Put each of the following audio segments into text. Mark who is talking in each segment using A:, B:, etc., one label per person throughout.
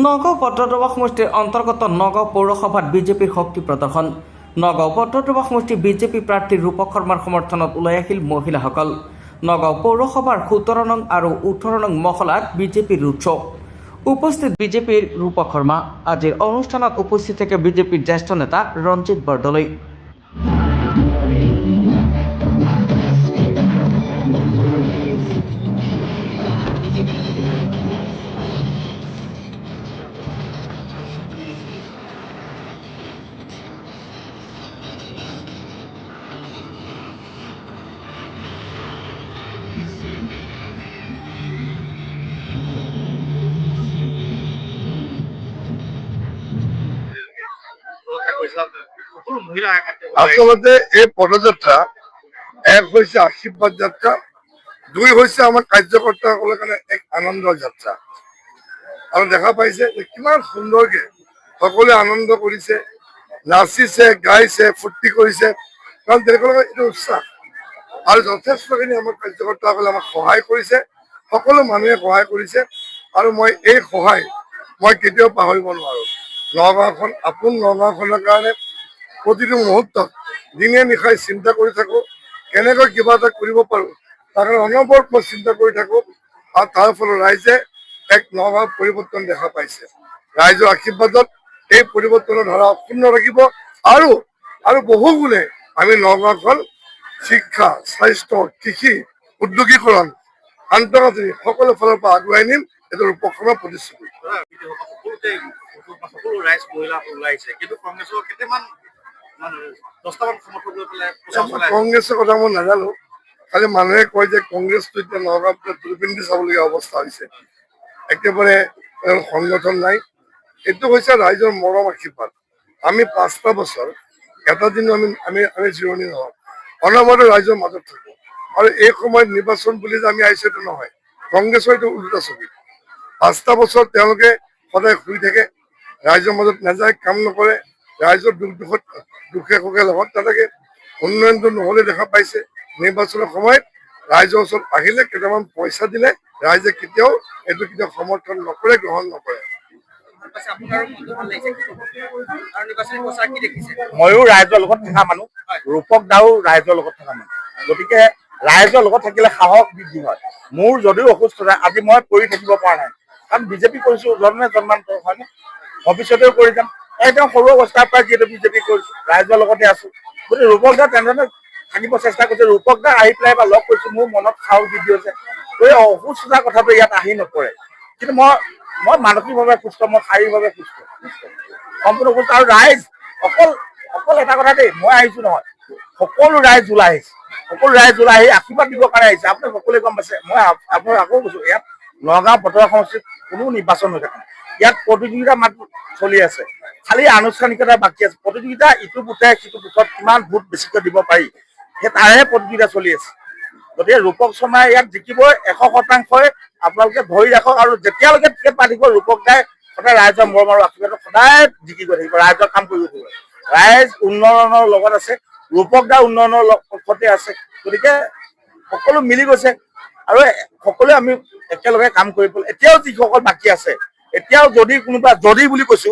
A: নগাঁও পত্ৰদ্ৰৱা সমষ্টিৰ অন্তৰ্গত নগাঁও পৌৰসভাত বিজেপিৰ শক্তি প্ৰদৰ্শন। নগাঁও পত্ৰদ্ৰৱা সমষ্টিৰ বিজেপি প্ৰাৰ্থী ৰূপক শৰ্মাৰ সমৰ্থনত ওলাই আহিল মহিলাসকল। নগাঁও পৌৰসভাৰ 17 নং আৰু 18 নং মহলাত বিজেপিৰ ৰোড শ্ব'। উপস্থিত বিজেপিৰ ৰূপক শৰ্মা। আজিৰ অনুষ্ঠানত উপস্থিত থাকে বিজেপিৰ জ্যেষ্ঠ নেতা ৰঞ্জিত বৰদলৈ।
B: আচলতে এই পদযাত্ৰা এক হৈছে আশীৰ্বাদ যাত্ৰা, দুই হৈছে আমাৰ কাৰ্যকৰ্তাসকলৰ কাৰণে এক আনন্দৰ যাত্ৰা। আৰু দেখা পাইছে যে কিমান সুন্দৰকে সকলোৱে আনন্দ কৰিছে, নাচিছে, গাইছে, ফূৰ্তি কৰিছে, কাৰণ তেওঁলোকৰ এইটো উৎসাহ। আৰু যথেষ্টখিনি আমাৰ কাৰ্যকৰ্তাসকলে আমাক সহায় কৰিছে, সকলো মানুহে সহায় কৰিছে। আৰু মই এই সহায় কেতিয়াও পাহৰিব নোৱাৰো। নগাঁওখন আপোন নগাঁওখনৰ কাৰণে প্ৰতিটো মুহূৰ্তত দিনে নিশাই চিন্তা কৰি থাকো, কেনেকৈ কিবা এটা কৰিব পাৰো, তাৰ কাৰণে অনবৰত মই চিন্তা কৰি থাকো। আৰু তাৰ ফলত ৰাইজে এক নগাঁও পৰিৱৰ্তন দেখা পাইছে। ৰাইজৰ আশীৰ্বাদত এই পৰিৱৰ্তনৰ ধাৰা অক্ষুণ্ণ ৰাখিব আৰু বহু গুণে আমি নগাঁওখন শিক্ষা, স্বাস্থ্য, কৃষি, উদ্যোগীকৰণ, আন্তঃগাঁথনি সকলো ফালৰ পৰা আগুৱাই নিম। এইটো ৰূপক শৰ্মাৰ প্ৰতিশ্ৰুতি। কংগ্ৰেছৰ কথা মই নাজানো, খালি মানুহে কয় যে কংগ্ৰেছটো এতিয়া নগাঁৱত দুৰ্বিন্দি চাবলগীয়া অৱস্থা হৈছে। একেবাৰে সংগঠন নাই। এইটো হৈছে ৰাইজৰ মৰম আশীৰ্বাদ। আমি 5টা বছৰ এটা দিনো আমি জিৰণি নহওঁ, অনবৰতে ৰাইজৰ মাজত থাকো। আৰু এই সময়ত নিৰ্বাচন বুলি যে আমি আহিছো এইটো নহয়। কংগ্ৰেছৰ এইটো উল্টা ছবি। 5টা বছৰ তেওঁলোকে সদায় শুই থাকে, ৰাইজৰ মাজত নাযায়, কাম নকৰে, ৰাইজৰ দুখে সুখে লগত নাথাকে। উন্নয়নটো নহলে দেখা পাইছে। নিৰ্বাচনৰ সময়ত ৰাইজৰ ওচৰত আহিলে কেইটামান পইচা দিলে ৰাইজে কেতিয়াও সমৰ্থন নকৰে, গ্ৰহণ নকৰে।
C: ময়ো ৰাইজৰ লগত থকা মানুহ, ৰূপক দাও ৰাইজৰ লগত থকা মানুহ, গতিকে ৰাইজৰ লগত থাকিলে সাহস বৃদ্ধি হয়। মোৰ যদিও অসুস্থতা, আজি মই কৰি থাকিব পৰা নাই, কাৰণ বিজেপি কৰিছো জন্মান্তৰ হয় নে, ভৱিষ্যতেও কৰি যাম। একদম সৰু অৱস্থাৰ পৰা যিহেতু বিজেপি কৰিছো, ৰাইজৰ লগতে আছো। গতিকে ৰূপক দা তেনেধৰণে থাকিব চেষ্টা কৰিছে। ৰূপক দা আহি পেলাই এবাৰ লগ কৰিছো, মোৰ মনত সাহস বৃদ্ধি হৈছে। এই অসুস্থতাৰ কথাটো ইয়াত আহি নপৰে, কিন্তু মই মানসিকভাৱে সুস্থ, মই শাৰীৰিকভাৱে সুস্থ, সম্পূৰ্ণ সুস্থ। আৰু ৰাইজ অকল এটা কথা দেই, মই আহিছো নহয়, সকলো ৰাইজ ওলাই আহিছে, সকলো ৰাইজ ওলাই আহি আশীৰ্বাদ দিবৰ কাৰণে আহিছে। আপুনি সকলোৱে গম পাইছে। মই আপোনাক আকৌ কৈছো, ইয়াত নগাঁও পত্ৰদ্ৰৱা সমষ্টিত কোনো নিৰ্বাচন হৈ থাকে, ইয়াত প্ৰতিযোগিতা মাত্ৰ চলি আছে, খালি আনুষ্ঠানিকতা বাকী আছে। প্ৰতিযোগিতা ইটো বুথে সিটো বুথত কিমান ভোট বেছিকৈ দিব পাৰি, সেই তাৰে প্ৰতিযোগিতা চলি আছে। গতিকে ৰূপক শৰ্মাই ইয়াত জিকিবই 100%। আপোনালোকে ধৰি ৰাখক, আৰু যেতিয়ালৈকে টিকেট পাই থাকিব, ৰূপক দাই সদায় ৰাইজৰ মৰম আৰু আশীৰ্বাদত সদায় জিকি গৈ থাকিব, ৰাইজৰ কাম কৰি থাকিব। ৰাইজ উন্নয়নৰ লগত আছে, ৰূপক দা উন্নয়নৰ পথতে আছে। গতিকে সকলো মিলি গৈছে আৰু সকলোৱে আমি একেলগে কাম কৰিব। এতিয়াও যিসকল বাকী আছে, এতিয়াও যদি কোনোবা, যদি বুলি কৈছো,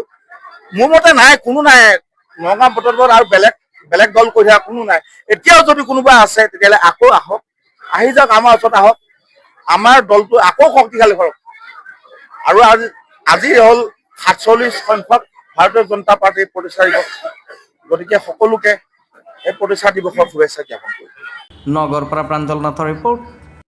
C: মোৰ মতে নাই, কোনো নাই নগাঁও পত্ৰদ্বৰত আৰু বেলেগ দল কৰি থকা কোনো নাই। এতিয়াও যদি কোনোবা আছে, তেতিয়াহ'লে আকৌ আহক, আহি যাওক, আমাৰ ওচৰত আহক, আমাৰ দলটো আকৌ শক্তিশালী কৰক। আৰু আজি হ'ল 47 সংখ্যক ভাৰতীয় জনতা পাৰ্টীৰ প্ৰতিষ্ঠা দিৱস। গতিকে সকলোকে এই প্ৰতিষ্ঠা দিৱসৰ শুভেচ্ছা জ্ঞাপন কৰিম।
A: নগৰৰ পৰা প্ৰাঞ্জল নাথৰ ৰিপৰ্ট।